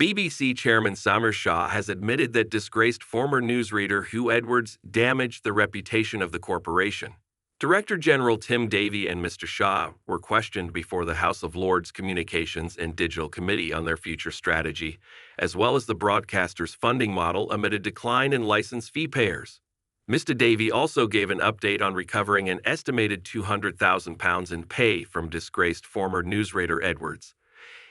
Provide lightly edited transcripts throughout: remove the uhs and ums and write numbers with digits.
BBC Chairman Samir Shah has admitted that disgraced former newsreader Huw Edwards damaged the reputation of the corporation. Director General Tim Davie and Mr. Shah were questioned before the House of Lords Communications and Digital Committee on their future strategy, as well as the broadcaster's funding model amid a decline in license fee payers. Mr. Davie also gave an update on recovering an estimated £200,000 in pay from disgraced former newsreader Edwards.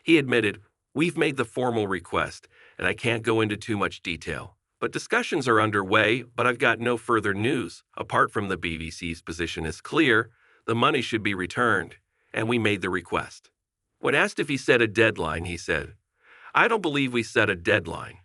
He admitted, "We've made the formal request, and I can't go into too much detail. But discussions are underway, but I've got no further news. Apart from the BBC's position is clear, the money should be returned, and we made the request." When asked if he set a deadline, he said, "I don't believe we set a deadline,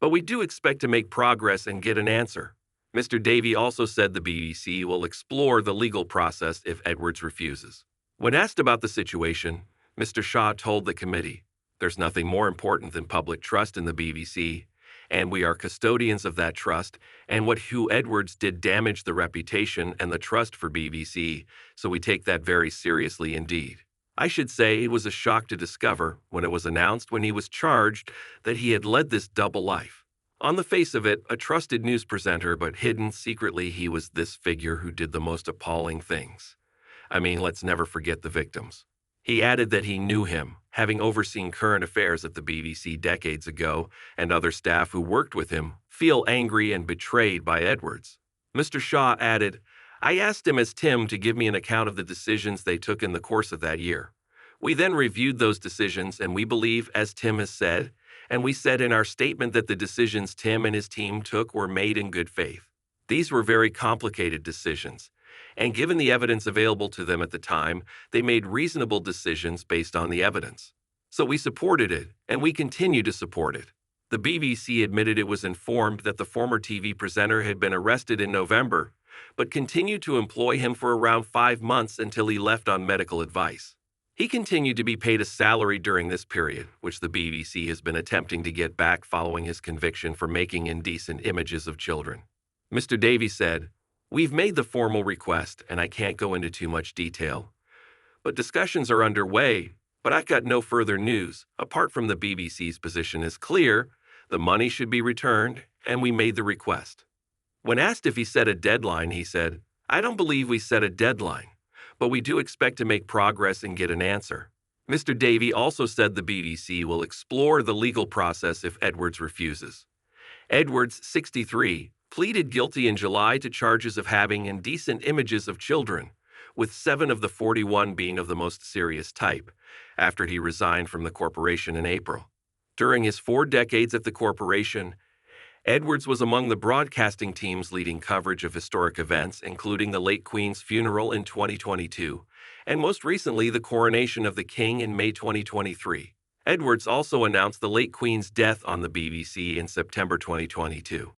but we do expect to make progress and get an answer." Mr. Davie also said the BBC will explore the legal process if Edwards refuses. When asked about the situation, Mr. Shah told the committee, "There's nothing more important than public trust in the BBC, and we are custodians of that trust, and what Huw Edwards did damaged the reputation and the trust for BBC, so we take that very seriously indeed. I should say it was a shock to discover, when it was announced when he was charged, that he had led this double life. On the face of it, a trusted news presenter, but hidden secretly he was this figure who did the most appalling things. I mean, let's never forget the victims." He added that he knew him, having overseen current affairs at the BBC decades ago, and other staff who worked with him feel angry and betrayed by Edwards. Mr. Shah added, "I asked him as Tim to give me an account of the decisions they took in the course of that year. We then reviewed those decisions, and we believe, as Tim has said, and we said in our statement that the decisions Tim and his team took were made in good faith. These were very complicated decisions, and given the evidence available to them at the time, they made reasonable decisions based on the evidence. So we supported it, and we continue to support it." The BBC admitted it was informed that the former TV presenter had been arrested in November, but continued to employ him for around 5 months until he left on medical advice. He continued to be paid a salary during this period, which the BBC has been attempting to get back following his conviction for making indecent images of children. Mr. Davie said, "We've made the formal request, and I can't go into too much detail. But discussions are underway, but I've got no further news. Apart from the BBC's position is clear, the money should be returned, and we made the request." When asked if he set a deadline, he said, "I don't believe we set a deadline, but we do expect to make progress and get an answer." Mr. Davie also said the BBC will explore the legal process if Edwards refuses. Edwards, 63, pleaded guilty in July to charges of having indecent images of children, with 7 of the 41 being of the most serious type, after he resigned from the corporation in April. During his 4 decades at the corporation, Edwards was among the broadcasting teams leading coverage of historic events, including the late Queen's funeral in 2022, and most recently the coronation of the King in May 2023. Edwards also announced the late Queen's death on the BBC in September 2022.